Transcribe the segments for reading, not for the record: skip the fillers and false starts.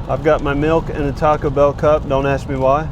I've got my milk in a Taco Bell cup. Don't ask me why.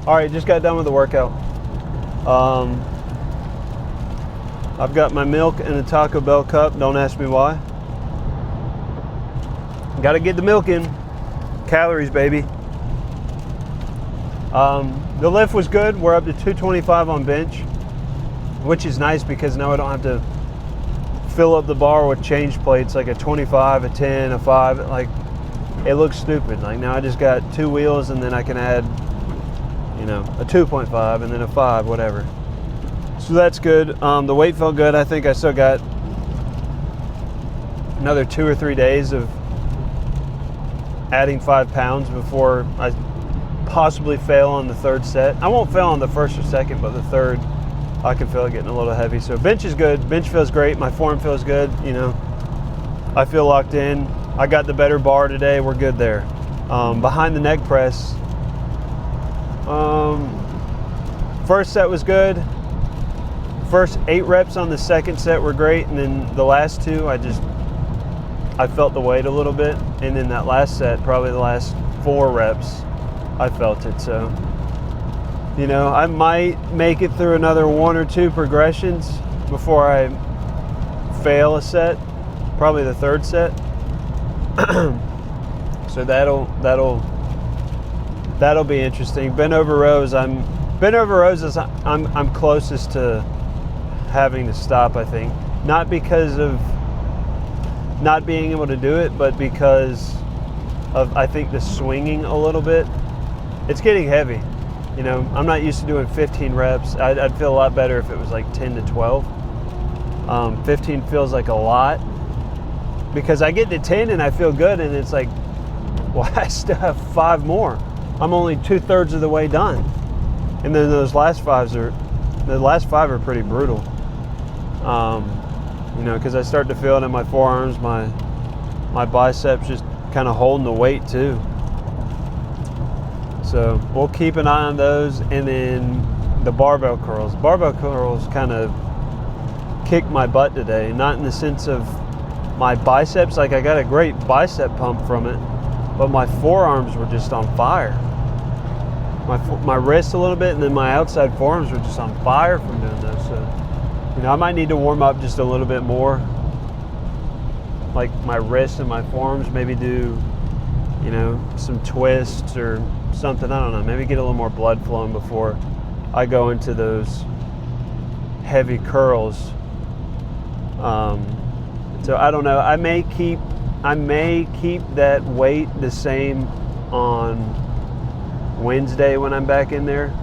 All right, just got done with the workout. I've got my milk in a Taco Bell cup. Don't ask me why. Got to get the milk in. Calories, baby. The lift was good. We're up to 225 on bench, which is nice because now I don't have to fill up the bar with change plates like a 25, a 10, a 5. Like, it looks stupid. Like, now I just got 2 wheels and then I can add, you know, a 2.5 and then a 5, whatever. So that's good. The weight felt good. I think I still got another 2 or 3 days of adding 5 pounds before I possibly fail on the third set. I won't fail on the first or second, but the third, I can feel it getting a little heavy. So bench is good. Bench feels great. My form feels good. You know, I feel locked in. I got the better bar today. We're good there. Behind the neck press, first set was good. First 8 reps on the second set were great, and then the last 2, I felt the weight a little bit, and then that last set, probably the last 4 reps, I felt it. So, you know, I might make it through another 1 or 2 progressions before I fail a set, probably the third set. So that'll be interesting. Bent over rows, I'm closest to having to stop, I think. Not because of not being able to do it, but because of, I think, the swinging a little bit. It's getting heavy. You know, I'm not used to doing 15 reps. I'd feel a lot better if it was like 10 to 12. 15 feels like a lot because I get to 10 and I feel good, and it's like, well, I still have 5 more. I'm only 2/3 of the way done. And then the last 5 are pretty brutal. You know, because I start to feel it in my forearms, my biceps just kind of holding the weight too. So we'll keep an eye on those. And then the barbell curls. Barbell curls kind of kicked my butt today. Not in the sense of my biceps, like I got a great bicep pump from it, but my forearms were just on fire. My wrists a little bit, and then my outside forearms were just on fire from doing those. So, you know, I might need to warm up just a little bit more, like my wrists and my forearms. Maybe do, you know, some twists or something. I don't know. Maybe get a little more blood flowing before I go into those heavy curls. So I don't know. I may keep that weight the same on Wednesday when I'm back in there.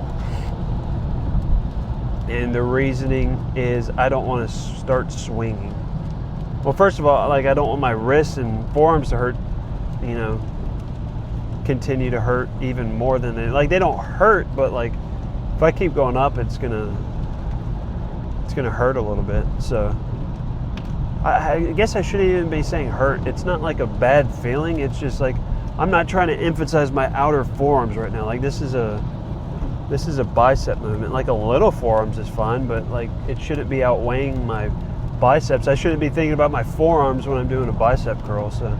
And the reasoning is I don't want to start swinging. Well, first of all, like, I don't want my wrists and forearms to hurt, you know, continue to hurt even more than they, like, they don't hurt, but like if I keep going up, it's gonna hurt a little bit. So I guess I shouldn't even be saying hurt. It's not like a bad feeling. It's just like I'm not trying to emphasize my outer forearms right now. Like, this is a bicep movement. Like, a little forearms is fine, but like it shouldn't be outweighing my biceps. I shouldn't be thinking about my forearms when I'm doing a bicep curl. So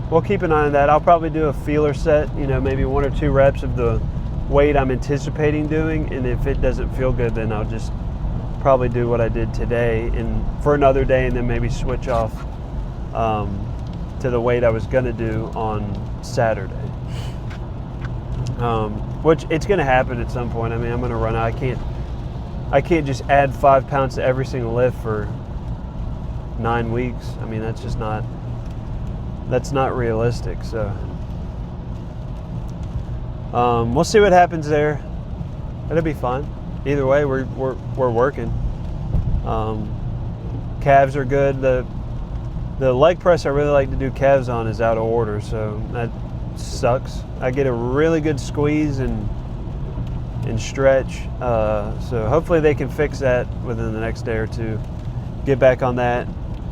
we'll keep an eye on that. I'll probably do a feeler set, you know, maybe 1 or 2 reps of the weight I'm anticipating doing, and if it doesn't feel good, then I'll just probably do what I did today and for another day, and then maybe switch off to the weight I was gonna do on Saturday. Which it's gonna happen at some point. I mean, I'm gonna run out. I can't just add 5 pounds to every single lift for 9 weeks. I mean, that's not realistic. So we'll see what happens there. It'll be fun. Either way, we're working. Calves are good. The leg press I really like to do calves on is out of order, so that sucks. I get a really good squeeze and stretch. So hopefully they can fix that within the next day or 2. Get back on that.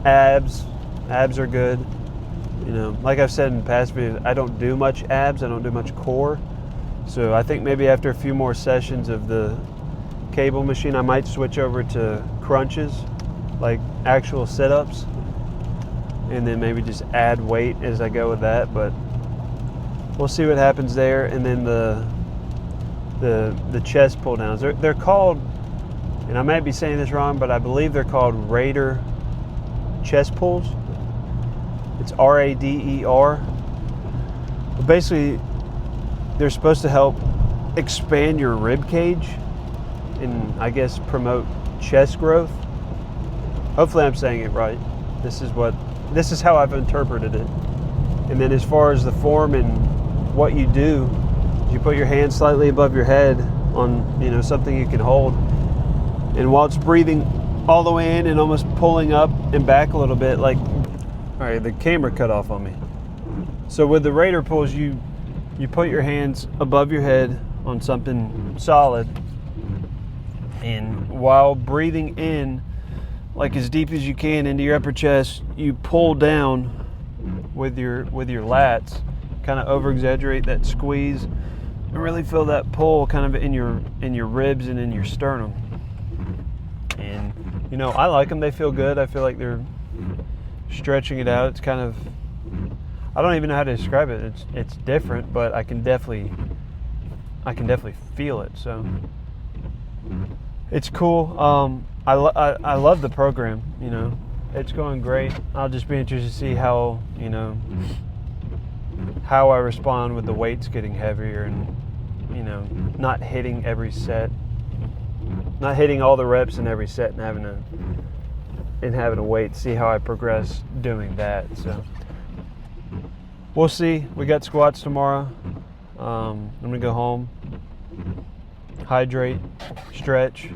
Abs are good. You know, like I've said in past videos, I don't do much abs. I don't do much core. So I think maybe after a few more sessions of the cable machine, I might switch over to crunches, like actual sit-ups, and then maybe just add weight as I go with that. But we'll see what happens there. And then the the chest pull downs. They're called, and I might be saying this wrong, but I believe they're called Rader chest pulls. It's RADER. But basically, they're supposed to help expand your rib cage and I guess promote chest growth. Hopefully I'm saying it right. This is how I've interpreted it. And then as far as the form and what you do, you put your hand slightly above your head on something you can hold, and while it's breathing all the way in and almost pulling up and back a little bit, like, all right, the camera cut off on me. So with the Rader pulls, you put your hands above your head on something solid, and while breathing in like as deep as you can into your upper chest, you pull down with your lats, kind of over exaggerate that squeeze and really feel that pull kind of in your ribs and in your sternum. And I like them. They feel good. I feel like they're stretching it out. It's kind of, I don't even know how to describe it. It's different, but I can definitely feel it. So it's cool. I love the program. It's going great. I'll just be interested to see how I respond with the weights getting heavier and not hitting every set, not hitting all the reps in every set, and having to wait, see how I progress doing that. So we'll see. We got squats tomorrow. I'm gonna go home, hydrate, stretch,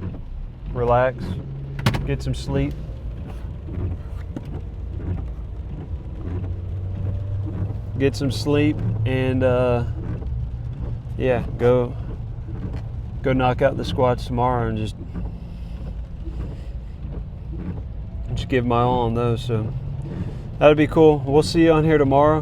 relax, get some sleep. And go knock out the squats tomorrow and just give my all on those. So that'll be cool. We'll see you on here tomorrow.